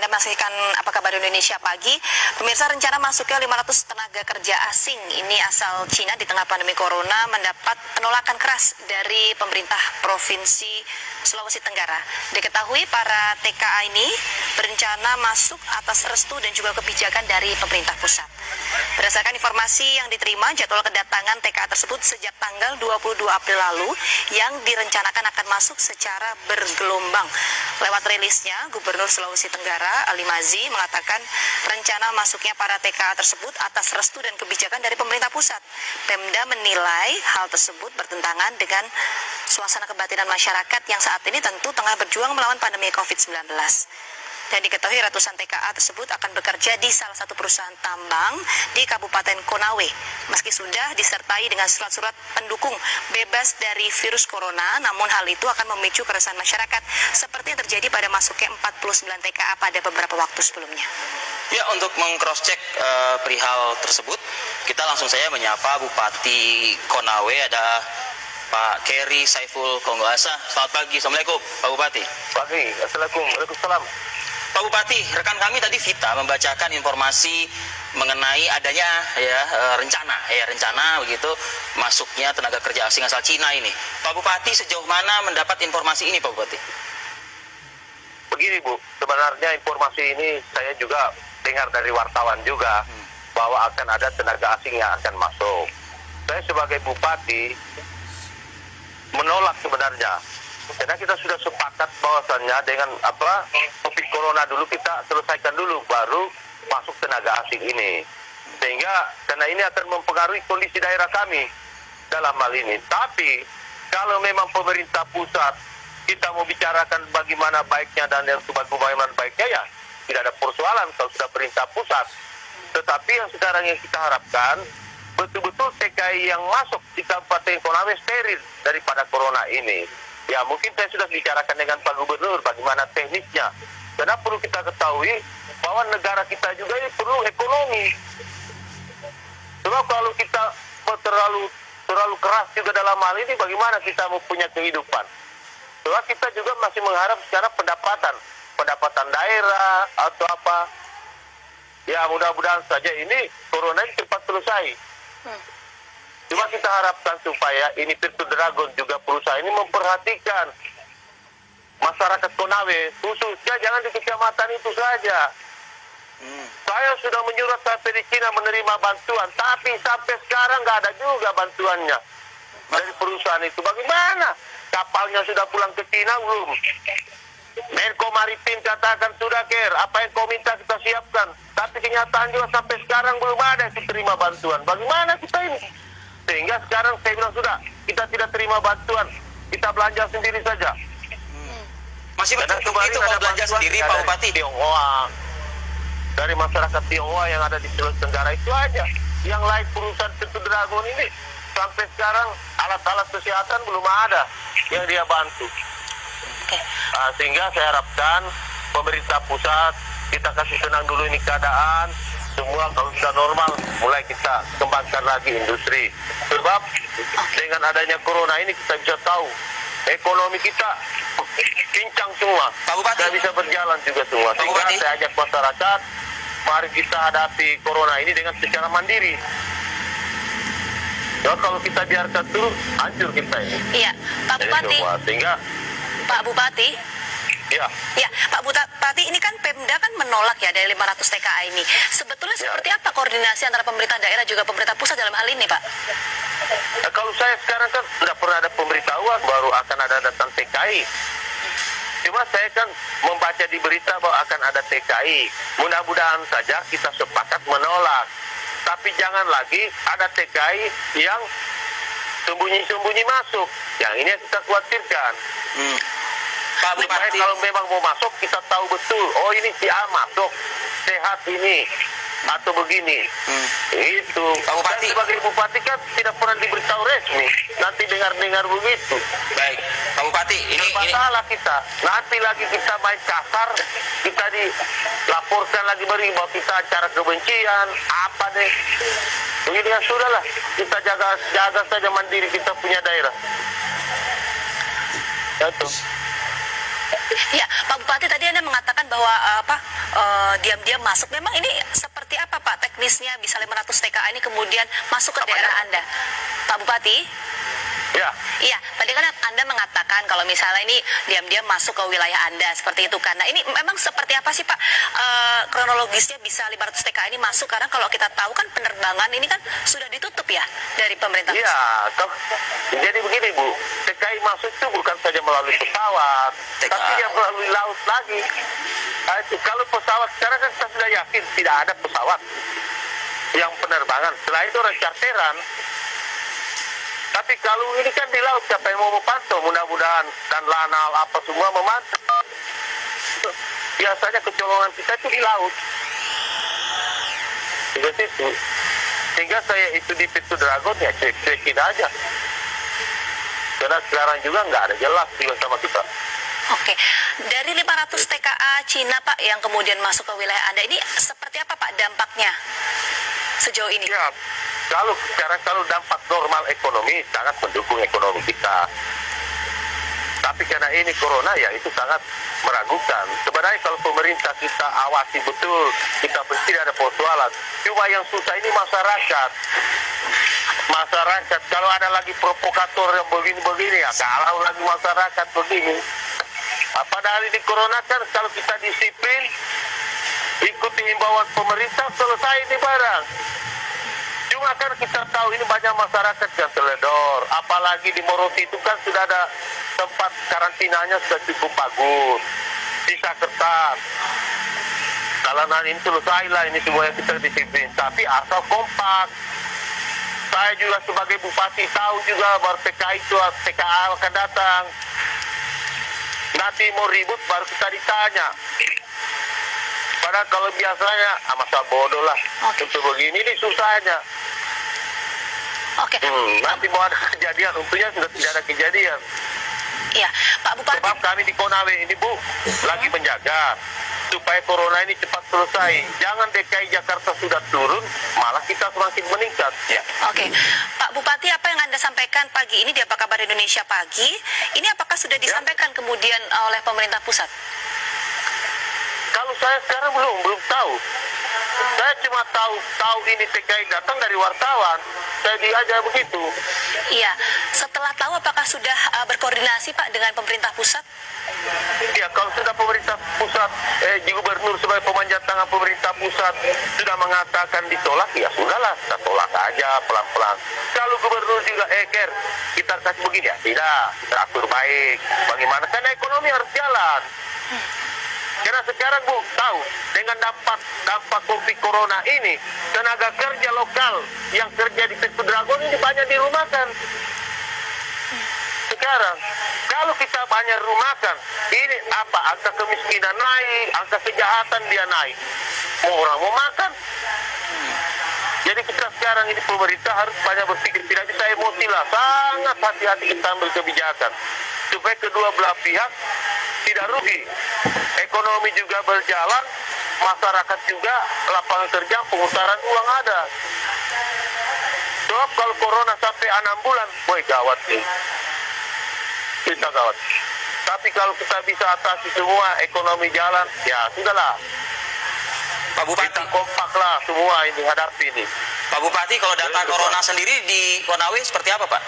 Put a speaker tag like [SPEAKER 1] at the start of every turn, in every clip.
[SPEAKER 1] Anda menyaksikan Apa Kabar Indonesia Pagi. Pemirsa, rencana masuknya 500 tenaga kerja asing ini asal Cina di tengah pandemi Corona mendapat penolakan keras dari pemerintah Provinsi Sulawesi Tenggara. Diketahui para TKA ini berencana masuk atas restu dan juga kebijakan dari pemerintah pusat. Berdasarkan informasi yang diterima, jadwal kedatangan TKA tersebut sejak tanggal 22 April lalu yang direncanakan akan masuk secara bergelombang. Lewat rilisnya, Gubernur Sulawesi Tenggara Ali Mazi mengatakan rencana masuknya para TKA tersebut atas restu dan kebijakan dari pemerintah pusat. Pemda menilai hal tersebut bertentangan dengan suasana kebatinan masyarakat yang saat ini tentu tengah berjuang melawan pandemi COVID-19. Dan diketahui ratusan TKA tersebut akan bekerja di salah satu perusahaan tambang di Kabupaten Konawe. Meski sudah disertai dengan surat-surat pendukung bebas dari virus corona, namun hal itu akan memicu keresahan masyarakat seperti yang terjadi pada masuknya 49 TKA pada beberapa waktu sebelumnya.
[SPEAKER 2] Ya, untuk meng-cross-check perihal tersebut, kita langsung saja menyapa Bupati Konawe, ada Pak Keri Saiful Konggoasa. Selamat pagi, Assalamualaikum Pak Bupati.
[SPEAKER 3] Pagi, Assalamualaikum. Waalaikumsalam.
[SPEAKER 2] Pak Bupati, rekan kami tadi Vita membacakan informasi mengenai adanya rencana begitu masuknya tenaga kerja asing asal Cina ini. Pak Bupati, sejauh mana mendapat informasi ini, Pak Bupati?
[SPEAKER 3] Begini, Bu, sebenarnya informasi ini saya juga dengar dari wartawan juga bahwa akan ada tenaga asing yang akan masuk. Saya sebagai bupati menolak sebenarnya. Karena kita sudah sepakat bahwasannya dengan COVID Corona dulu kita selesaikan dulu, baru masuk tenaga asing ini. Sehingga karena ini akan mempengaruhi kondisi daerah kami dalam hal ini. Tapi kalau memang pemerintah pusat kita mau bicarakan bagaimana baiknya dan yang bagaimana baiknya, ya tidak ada persoalan kalau sudah perintah pusat. Tetapi yang sekarang yang kita harapkan betul-betul TKI yang masuk di Kabupaten Konawe steril daripada corona ini. Ya, mungkin saya sudah bicarakan dengan Pak Gubernur bagaimana teknisnya. Karena perlu kita ketahui bahwa negara kita juga ini perlu ekonomi. Sebab kalau kita terlalu keras juga dalam hal ini, bagaimana kita mau punya kehidupan? Sebab kita juga masih mengharap secara pendapatan daerah atau apa. Ya, mudah-mudahan saja ini corona ini cepat selesai. Cuma kita harapkan supaya ini Virtu Dragon juga perusahaan ini memperhatikan masyarakat Konawe, khususnya jangan di kecamatan itu saja. Saya sudah menyurat sampai di Cina menerima bantuan, tapi sampai sekarang nggak ada juga bantuannya dari perusahaan itu. Bagaimana? Kapalnya sudah pulang ke Cina belum? Menko Maritim katakan sudah apa yang kau minta kita siapkan. Tapi kenyataan juga sampai sekarang belum ada yang terima bantuan. Bagaimana kita ini? Sehingga sekarang saya bilang sudah, kita tidak terima bantuan, kita belanja sendiri saja.
[SPEAKER 2] Masih betul itu mau belanja sendiri, Pak Bupati?
[SPEAKER 3] Tionghoa, dari masyarakat Tionghoa yang ada di Sulawesi Tenggara itu aja. Yang lain perusahaan Virtu Dragon ini sampai sekarang alat-alat kesehatan belum ada yang dia bantu. Sehingga saya harapkan pemerintah pusat kita kasih tenang dulu ini keadaan. Semua kalau sudah normal, mulai kita kembangkan lagi industri. Sebab dengan adanya corona ini kita bisa tahu ekonomi kita pincang semua.
[SPEAKER 2] Pak Bupati,
[SPEAKER 3] tidak bisa berjalan juga semua. Sehingga saya ajak masyarakat, mari kita hadapi corona ini dengan secara mandiri. Ya, kalau kita biarkan dulu, hancur kita ini.
[SPEAKER 1] Iya, Pak Bupati.
[SPEAKER 3] Sehingga
[SPEAKER 1] Pak Bupati.
[SPEAKER 3] Ya,
[SPEAKER 1] Pak Bupati, ini kan Pemda kan menolak ya dari 500 TKA ini. Sebetulnya seperti apa koordinasi antara pemerintah daerah juga pemerintah pusat dalam hal ini, Pak?
[SPEAKER 3] Kalau saya sekarang kan sudah pernah ada pemberitahuan baru akan ada datang TKI. Cuma saya kan membaca di berita bahwa akan ada TKI. Mudah-mudahan saja kita sepakat menolak. Tapi jangan lagi ada TKI yang sembunyi-sembunyi masuk. Yang ini yang kita khawatirkan.
[SPEAKER 2] Pak Bupati,
[SPEAKER 3] kalau memang mau masuk kita tahu betul, oh ini si A masuk, sehat ini atau begini. Itu
[SPEAKER 2] Pak Bupati.
[SPEAKER 3] Dan sebagai bupati kan tidak pernah diberitahu resmi, nanti dengar-dengar begitu.
[SPEAKER 2] Baik, Pak Bupati, ini
[SPEAKER 3] masalah kita. Nanti lagi kita main kasar, kita dilaporkan lagi bahwa kita acara kebencian, apa deh. Begini ya sudahlah, kita jaga saja mandiri kita punya daerah. Itu.
[SPEAKER 1] Ya, Pak Bupati, tadi Anda mengatakan bahwa diam-diam masuk. Memang ini seperti apa Pak teknisnya bisa 500 TKA ini kemudian masuk ke daerah Anda? Pak Bupati?
[SPEAKER 3] Ya.
[SPEAKER 1] Iya, tadi kan Anda mengatakan kalau misalnya ini diam-diam masuk ke wilayah Anda seperti itu. Karena ini memang seperti apa sih Pak kronologisnya bisa 500 TKA ini masuk? Karena kalau kita tahu kan penerbangan ini kan sudah ditutup ya dari pemerintah.
[SPEAKER 3] Iya, jadi begini Bu, TKI masuk itu bukan saja melalui pesawat, tapi yang melalui laut lagi. Nah, itu kalau pesawat, sekarang kan kita sudah yakin tidak ada pesawat yang penerbangan. Setelah itu orang charteran. Tapi kalau ini kan di laut, siapa yang mau memantau? Mudah-mudahan dan lanal apa semua memantau. Biasanya kecolongan kita itu di laut. Di situ. Sehingga saya itu di pintu Dragon ya cek-cekin aja. Karena sekarang juga nggak ada jelas juga sama kita.
[SPEAKER 1] Oke, dari 500 TKA Cina Pak yang kemudian masuk ke wilayah Anda ini seperti apa Pak dampaknya sejauh ini?
[SPEAKER 3] Ya, kalau dampak normal ekonomi sangat mendukung ekonomi kita. Tapi karena ini corona ya itu sangat meragukan. Sebenarnya kalau pemerintah kita awasi betul, kita pasti ada persoalan. Cuma yang susah ini masyarakat. Masyarakat kalau ada lagi provokator yang begini-begini ya, kalau lagi masyarakat begini. Padahal ini corona kan kalau kita disiplin, ikuti himbauan pemerintah, selesai ini barang. Cuma kan kita tahu ini banyak masyarakat yang teledor. Apalagi di Morosi itu kan sudah ada tempat karantinanya sudah cukup bagus. Bisa ketat. Kalau ini selesailah ini semuanya kita disiplin. Tapi asal kompak. Saya juga sebagai bupati tahu juga baru TKA itu TKA akan datang. Nanti mau ribut baru kita ditanya. Padahal kalau biasanya masa bodoh lah. Untuk begini ini susahnya.
[SPEAKER 1] Oke.
[SPEAKER 3] Nanti mau ada kejadian, untungnya sudah tidak ada kejadian.
[SPEAKER 1] Iya, Pak Bupati.
[SPEAKER 3] Sebab kami di Konawe ini Bu lagi menjaga supaya corona ini cepat selesai. Jangan DKI Jakarta sudah turun, malah kita semakin meningkat. Ya.
[SPEAKER 1] Oke, Pak Bupati, apa yang Anda sampaikan pagi ini di Apa Kabar Indonesia Pagi? Ini apakah sudah disampaikan kemudian oleh pemerintah pusat?
[SPEAKER 3] Kalau saya sekarang belum tahu. Saya cuma tahu ini TKI datang dari wartawan. Saya diajar begitu.
[SPEAKER 1] Iya, setelah tahu apakah sudah berkoordinasi Pak dengan pemerintah pusat?
[SPEAKER 3] Ya, kalau sudah pemerintah pusat, gubernur sebagai pemanjat tangan pemerintah pusat sudah mengatakan ditolak, ya sudahlah, kita tolak aja pelan-pelan. Kalau gubernur juga, kita kasih begini ya, tidak, kita atur baik. Bagaimana? Karena ekonomi harus jalan. Karena sekarang Bu tahu dengan dampak COVID corona ini tenaga kerja lokal yang kerja di Pintu Dragon ini banyak dirumahkan. Sekarang kalau kita banyak rumahkan, ini apa? Angka kemiskinan naik, angka kejahatan dia naik. Mau orang mau makan. Jadi kita sekarang ini pemerintah harus banyak berpikir, tidak bisa emosi lah, sangat hati-hati kita ambil kebijakan supaya kedua belah pihak tidak rugi. Ekonomi juga berjalan, masyarakat juga lapangan kerja, pemutaran uang ada. Sebab kalau corona sampai 6 bulan, boy gawat nih. Kita gawat. Tapi kalau kita bisa atasi semua, ekonomi jalan, ya sudahlah.
[SPEAKER 2] Pak Bupati.
[SPEAKER 3] Kita kompak lah semua ini hadapi ini.
[SPEAKER 2] Pak Bupati, kalau data corona sendiri di Konawe seperti apa Pak?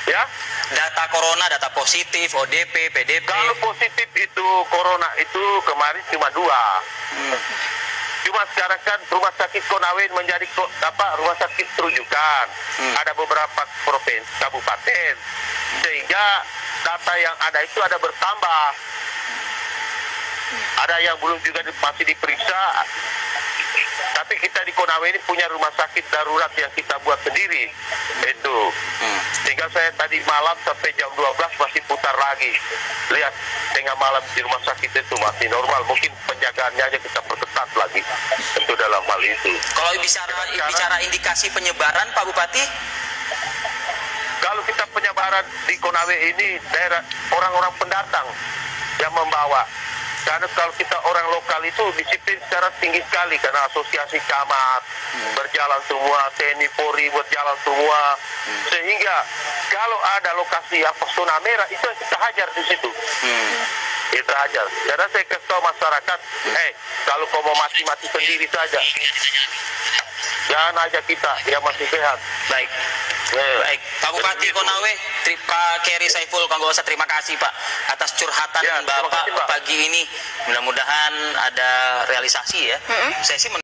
[SPEAKER 3] Ya?
[SPEAKER 2] Data corona, data positif, ODP, PDP.
[SPEAKER 3] Kalau positif itu corona itu kemarin cuma 2. Cuma sekarang kan rumah sakit Konawe menjadi rumah sakit rujukan. Ada beberapa provinsi, kabupaten. Sehingga data yang ada itu ada bertambah. Ada yang belum juga masih diperiksa. Tapi kita di Konawe ini punya rumah sakit darurat yang kita buat sendiri. Itu. Sehingga saya tadi malam sampai jam 12 masih putar lagi. Lihat tengah malam di rumah sakit itu masih normal. Mungkin penjagaannya aja kita perketat lagi. Itu dalam hal itu.
[SPEAKER 2] Kalau bicara indikasi penyebaran Pak Bupati?
[SPEAKER 3] Kalau kita penyebaran di Konawe ini daerah orang-orang pendatang yang membawa. Karena kalau kita orang lokal itu disiplin secara tinggi sekali karena asosiasi camat berjalan semua, TNI Polri berjalan semua, sehingga kalau ada lokasi apa zona merah itu kita hajar di situ. Itu aja. Karena saya kasih tahu masyarakat, kalau kau mau mati-mati sendiri saja. Jangan ajak kita yang masih sehat.
[SPEAKER 2] Baik. Baik, Pak Bupati Konawe, Pak Keri Saiful Konggoasa, terima kasih Pak atas curhatan
[SPEAKER 3] Ya, terima
[SPEAKER 2] Bapak
[SPEAKER 3] kasih, Pak.
[SPEAKER 2] pagi ini. Mudah-mudahan ada realisasi ya. Saya sih